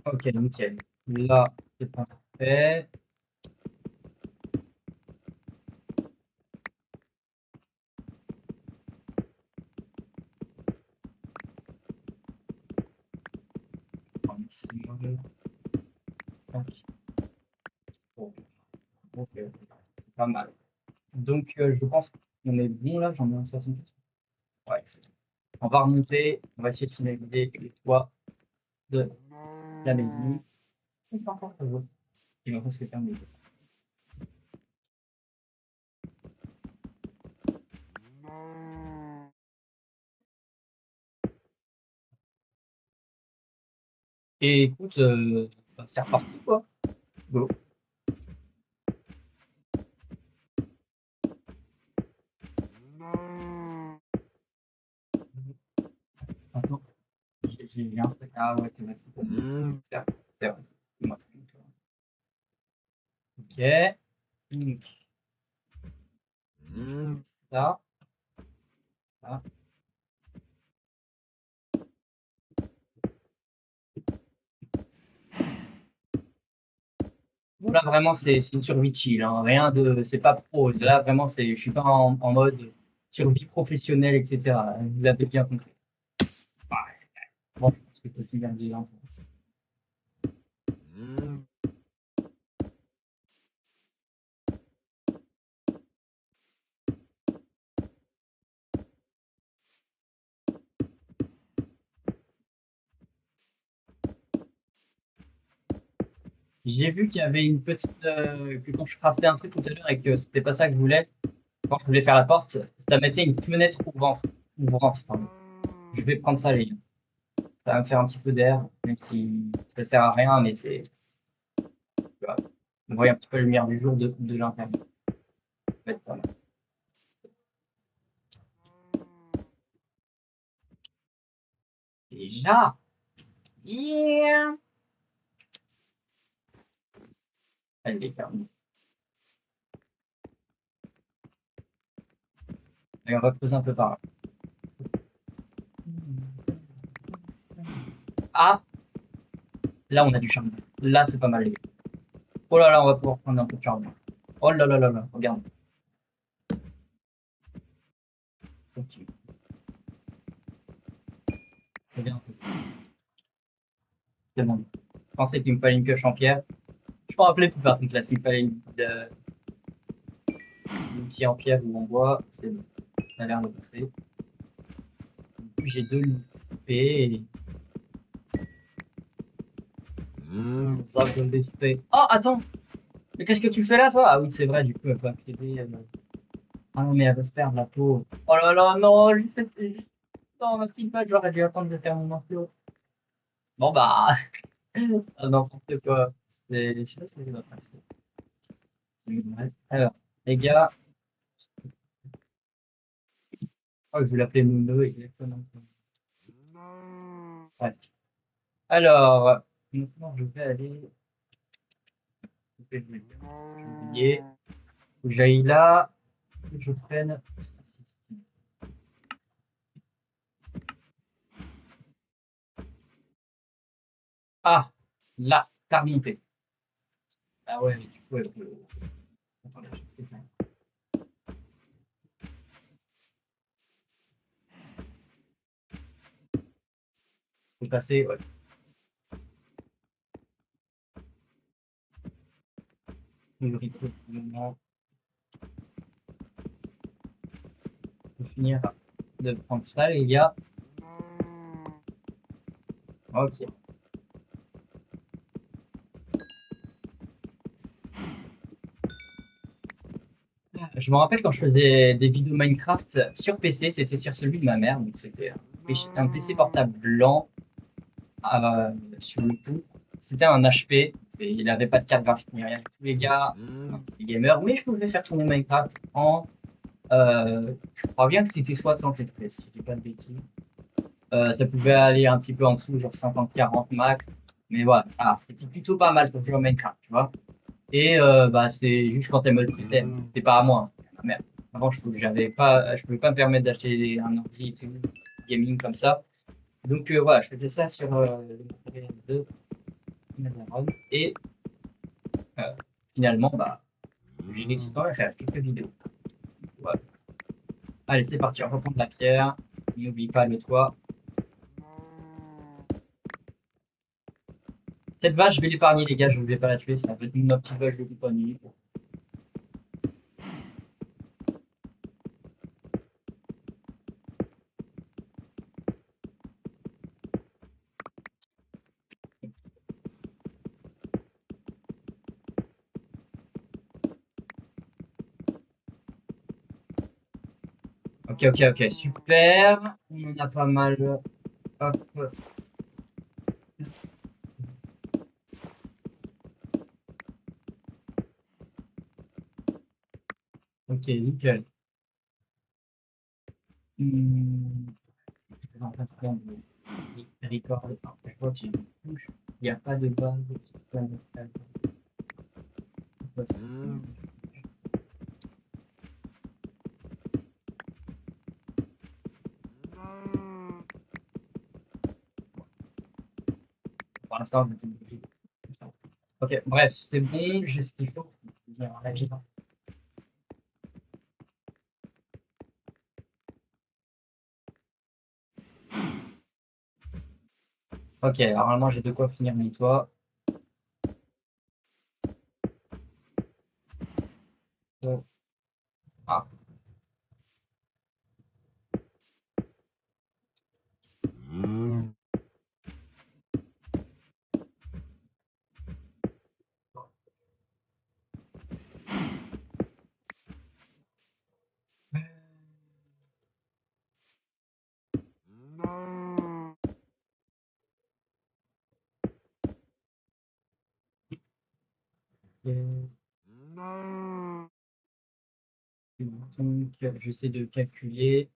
Ok, nickel. Là, c'est parfait. Un maximum. Tac. Bon, ok, pas mal. Donc, je pense qu'on est bon là. J'en ai un 68. Ouais, c'est bon. On va remonter. On va essayer de finaliser les toits de la maison. C'est pas encore très beau. Il va presque terminer. Et écoute, bah, c'est reparti quoi. Go. Attends, j'ai un truc. Ah ouais, c'est vrai. C'est vrai. Moi, ok. Donc, ça, ça. Bon, là, vraiment, c'est une survie chill, hein. Rien de, c'est pas pro. Là, vraiment, je suis pas en mode survie professionnelle, etc. Vous avez bien compris. Ouais. Bon, je pense que c'est aussi bien dire, hein. J'ai vu qu'il y avait une petite, que quand je craftais un truc tout à l'heure et que c'était pas ça que je voulais, quand je voulais faire la porte, ça mettait une fenêtre ouvrante, pardon. Je vais prendre ça, les gars. Ça va me faire un petit peu d'air, même si ça sert à rien, mais voilà. On voit un petit peu la lumière du jour de l'intérieur. Ça va être pas mal. Déjà! Yeah! Allez, ferme. Allez, on va creuser un peu par là. Ah! Là, on a du charbon. Là, c'est pas mal, les gars. Oh là là, on va pouvoir prendre un peu de charbon. Oh là là là là, regarde. Ok, c'est bien. C'est bon. Je pensais qu'il me fallait une pioche en pierre. Je me rappelais plus par contre là, s'il me fallait une outil en pierre ou en bois. C'est bon. Ça a l'air de passer. J'ai deux XP et ça donne des XP. Oh, attends! Mais qu'est-ce que tu fais là, toi? Ah oui, c'est vrai, du coup, elle peut accéder. Ah non, mais elle va se perdre, la peau. Oh là là, non, non, ma petite balle, j'aurais dû attendre de faire mon enclos. Bon, bah, ah, n'importe quoi. Je sais pas si c'est notre accès. Ouais. Alors, les gars, oh, je vais l'appeler Mundo, exactement. Ouais. Alors, maintenant, je vais aller. Je vais oublier. Faut que j'aille là. Faut que je prenne. Ah, là, t'as remonté. Ah ouais, mais du coup, elle peut. Attends, je sais pas. Faut passer, ouais. Le rythme, pour le moment, faut finir de prendre ça, les gars. Ok. Je me rappelle quand je faisais des vidéos Minecraft sur PC, c'était sur celui de ma mère, donc c'était un PC portable blanc sur le coup. C'était un HP, il n'avait pas de carte graphique ni rien. Tous les gars, les gamers, oui, je pouvais faire tourner Minecraft je crois bien que c'était 60 FPS, si je dis pas de bêtises. Ça pouvait aller un petit peu en dessous, genre 50-40 max, mais voilà, c'était plutôt pas mal pour jouer à Minecraft, tu vois. Et bah, c'est juste quand elle me le prêtait. C'est pas à moi, hein, à ma mère. Avant, je pouvais pas me permettre d'acheter un ordi et tout, gaming comme ça. Donc voilà, je faisais ça sur le matériel de Mazaron. Et euh, finalement, bah, j'ai réussi quand même à faire quelques vidéos. Voilà. Allez, c'est parti, on va prendre la pierre. N'oublie pas le toit. Cette vache, je vais l'épargner, les gars, je ne vais pas la tuer. Ça va être une petite vache de compagnie. Ok, ok, ok, super. On en a pas mal. Hop. Ok, nickel. Hmm, je vais en faire plein de record. Je crois que j'ai une touche. Il n'y a pas de base. Pour l'instant, ok, bref, c'est bon, j'ai ce qu'il faut. Bien, la vie. Ok, alors normalement j'ai de quoi finir mes toits. Ah. Donc, j'essaie de calculer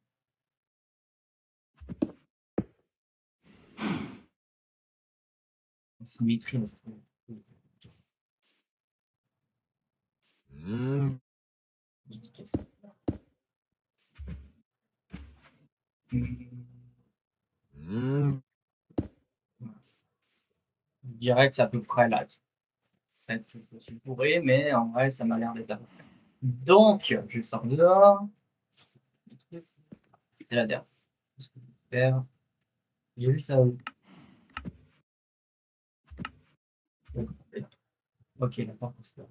la symétrie. dirais que c'est à peu près là. Peut-être que je suis bourré, mais en vrai, ça m'a l'air d'être à peu près. Donc, je sors dehors. C'est la dernière. Qu'est-ce que je vais faire? Il y a juste ça. Ok, la porte est là.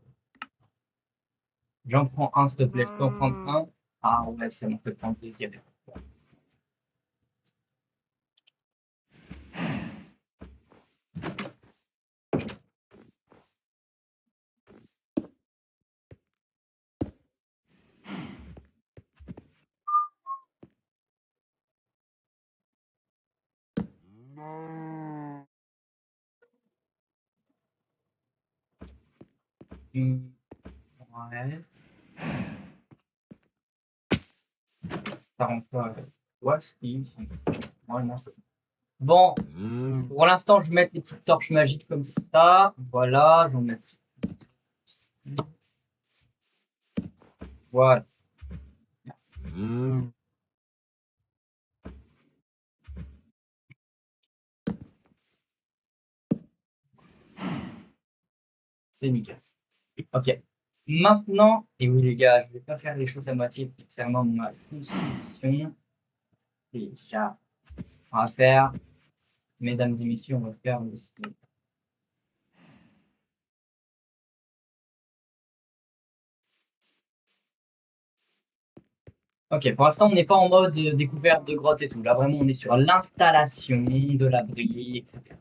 J'en prends un, s'il te plaît. Je peux en prendre un? Ah ouais, c'est bon, je peux prendre deux diamètres. Ouais. Ça rentre pas. Ouais, si. Ouais, non. Bon, pour l'instant, je vais mettre les petites torches magiques comme ça. Voilà, je vais mettre. Voilà. C'est nickel. Ok. Maintenant, et oui les gars, je vais pas faire les choses à moitié concernant ma construction. Déjà, on va faire, mesdames et messieurs, on va faire le sol. Ok, pour l'instant, on n'est pas en mode découverte de grotte et tout. Là, vraiment, on est sur l'installation de l'abri, etc.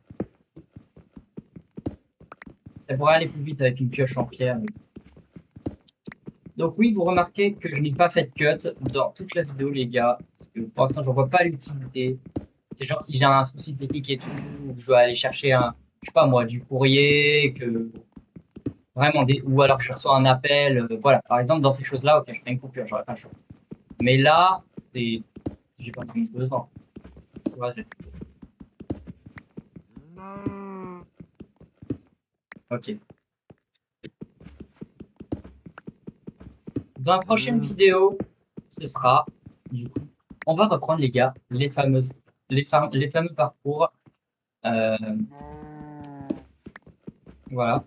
Ça pourrait aller plus vite avec une pioche en pierre. Donc oui, vous remarquez que je n'ai pas fait de cut dans toute la vidéo, les gars. Parce que pour l'instant, je vois pas l'utilité. C'est genre si j'ai un souci technique et tout, ou que je dois aller chercher un, je sais pas moi, du courrier, que vraiment des, ou alors que je reçois un appel, voilà. Par exemple, dans ces choses-là, ok, je fais une coupure, j'aurais pas le choix. Mais là, c'est, j'ai pas vraiment besoin. Tu vois, ok. Dans la prochaine vidéo, ce sera, du coup, on va reprendre les gars, les fameux parcours. Euh, voilà.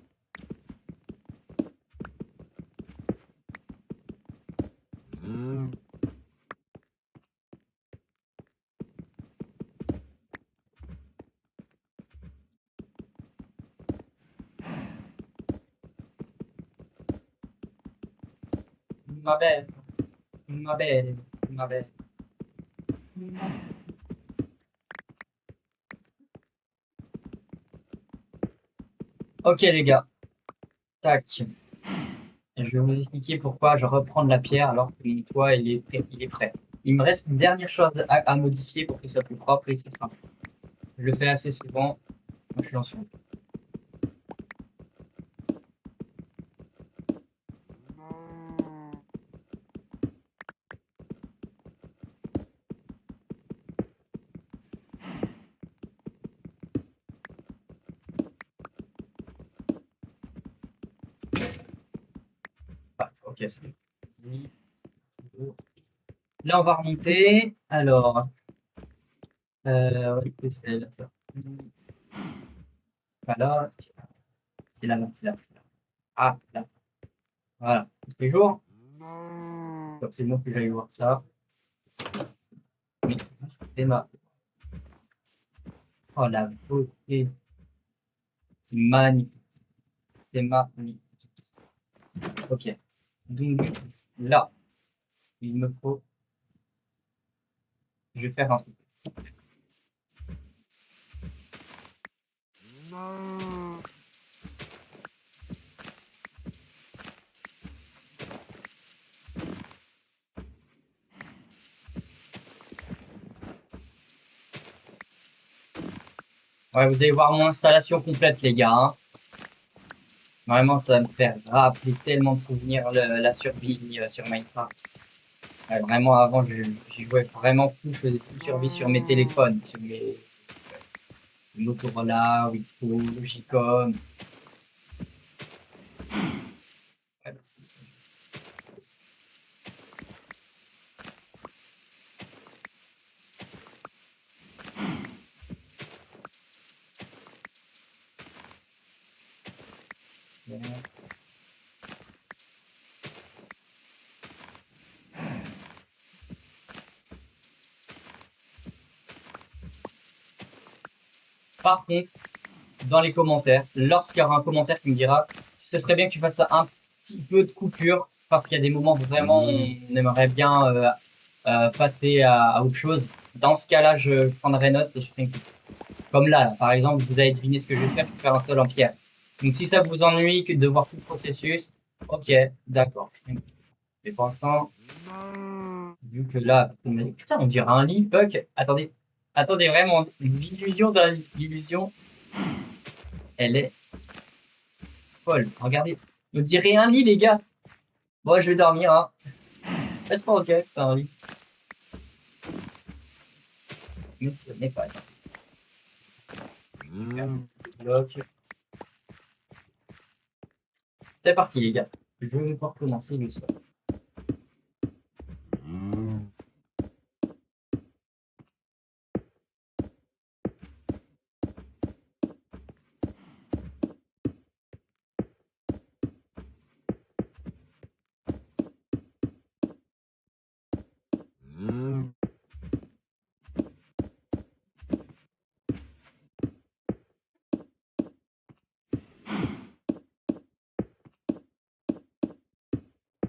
Ma belle, ma belle, ma belle. Ok les gars, tac. Je vais vous expliquer pourquoi je reprends de la pierre alors que mon toit il est prêt. Il me reste une dernière chose à modifier pour que ce soit plus propre et ce sera fait. Je le fais assez souvent. Moi, je suis ancien. Ah, ok, c'est bon. Là, on va remonter. Alors, oui, c'est là, ça. Voilà. C'est là, c'est là, c'est là. Ah, là. Voilà. Tous les jours. Donc, c'est bon que j'aille voir ça. Oui, c'est ma. Oh, la beauté. C'est magnifique. C'est magnifique. Ok. Donc, là, il me faut. Je vais faire un truc. Ouais, vous allez voir mon installation complète, les gars, hein. Vraiment, ça va me faire rappeler tellement de souvenirs la survie sur Minecraft. Ouais, vraiment, avant, j'y jouais vraiment fou. Je faisais tout survie sur mes téléphones, sur mes Motorola, Wiko, Logicom. Ouais, Par contre, dans les commentaires, lorsqu'il y aura un commentaire qui me dira ce serait bien que tu fasses un petit peu de coupure parce qu'il y a des moments où vraiment on aimerait bien passer à autre chose. Dans ce cas-là, je prendrai note et je ferai une coupure. Comme là, par exemple, vous avez deviné ce que je vais faire un sol en pierre. Donc si ça vous ennuie que de voir tout le processus, ok, d'accord. Mais pour l'instant, vu que là, putain, on dirait un lit, fuck. Attendez, attendez, vraiment, l'illusion de l'illusion, elle est folle. Regardez, on dirait un lit, les gars. Bon, je vais dormir, hein. C'est pas ok, c'est un lit. Mais ce n'est pas. Bloc. C'est parti, les gars. Je vais pouvoir commencer le sol.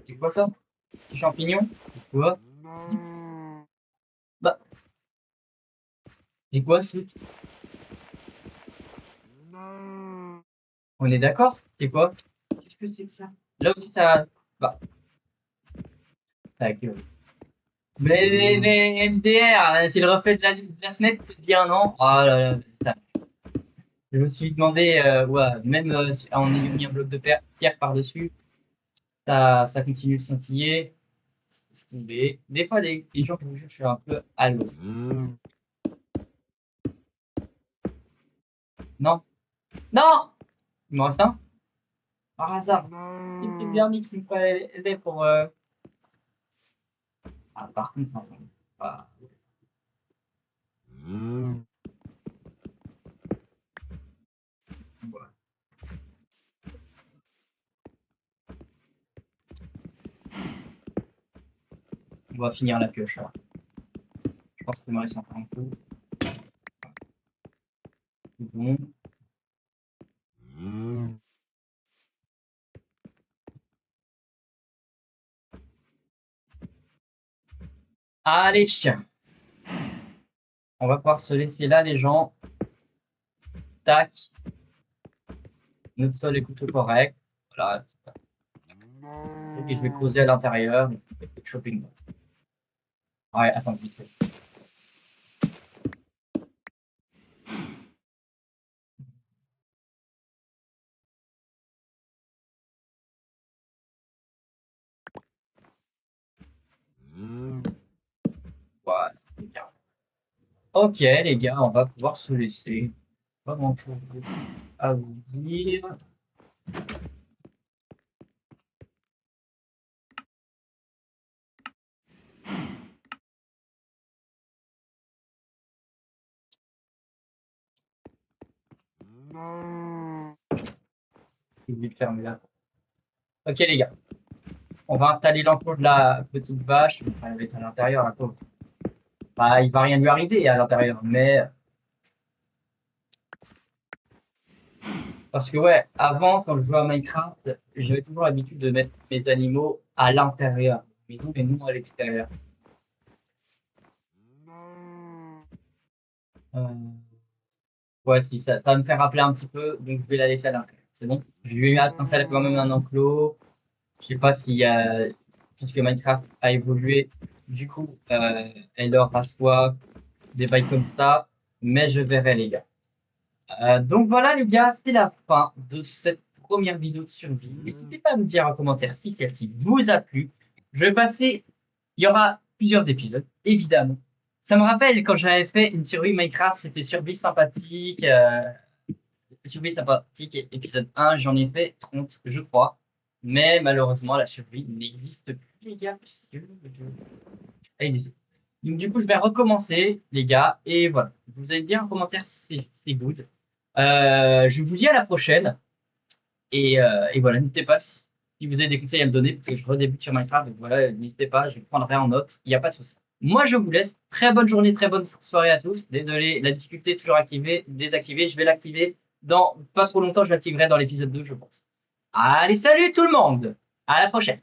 C'est quoi ça? Des champignons? C'est quoi? Bah, c'est quoi ce truc? On est d'accord? C'est quoi? Qu'est-ce que c'est que ça? Là aussi, ça. Bah, ça gueule. Mais MDR, c'est le reflet de la fenêtre, c'est bien, non? Oh là là, putain. Je me suis demandé, ouais, même en ayant mis un bloc de pierre par-dessus, ça continue de scintiller. C'est tombé. Des fois, les gens, je vous jure, je suis un peu à l'eau. Non, non! Il me reste un? Par hasard. C'est bien dit qu'il me fallait aider pour. Ah, par contre, non. Pas- voilà. On va finir la pioche. Là. Je pense qu'il me reste encore un peu. C'est bon. Allez, chien. On va pouvoir se laisser là, les gens. Tac. Notre sol est plutôt correct. Voilà. Et je vais creuser à l'intérieur. Et shopping. Ouais, attends, vite fait. Voilà, c'est bien. Ok, les gars, on va pouvoir se laisser. Pas grand chose à vous dire. J'ai oublié de fermer là. Ok, les gars. On va installer l'enclos de la petite vache. Enfin, elle va être à l'intérieur, la pauvre. Bah, il va rien lui arriver à l'intérieur, mais parce que ouais, avant, quand je jouais à Minecraft, j'avais toujours l'habitude de mettre mes animaux à l'intérieur, maison et non à l'extérieur. Euh, Ouais, si ça va me faire rappeler un petit peu, donc je vais la laisser à l'intérieur. C'est bon. Je lui ai installé quand même un enclos. Je sais pas s'il y a, puisque Minecraft a évolué, du coup, elle aura soit des bails comme ça, mais je verrai les gars. Donc voilà les gars, c'est la fin de cette première vidéo de survie. N'hésitez pas à me dire en commentaire si celle-ci vous a plu. Je vais passer, il y aura plusieurs épisodes, évidemment. Ça me rappelle quand j'avais fait une survie Minecraft, c'était survie sympathique, survie sympathique épisode 1, j'en ai fait 30, je crois. Mais malheureusement, la survie n'existe plus les gars, puisque elle existe. Donc du coup, je vais recommencer les gars, et voilà. Vous allez dire en commentaire si c'est good. Je vous dis à la prochaine. Et voilà, n'hésitez pas si vous avez des conseils à me donner, parce que je redébute sur Minecraft, donc voilà, n'hésitez pas, je prendrai en note, il n'y a pas de souci. Moi, je vous laisse. Très bonne journée, très bonne soirée à tous. Désolé, la difficulté est toujours activée, désactivée. Je vais l'activer dans pas trop longtemps, je l'activerai dans l'épisode 2, je pense. Allez, salut tout le monde! À la prochaine!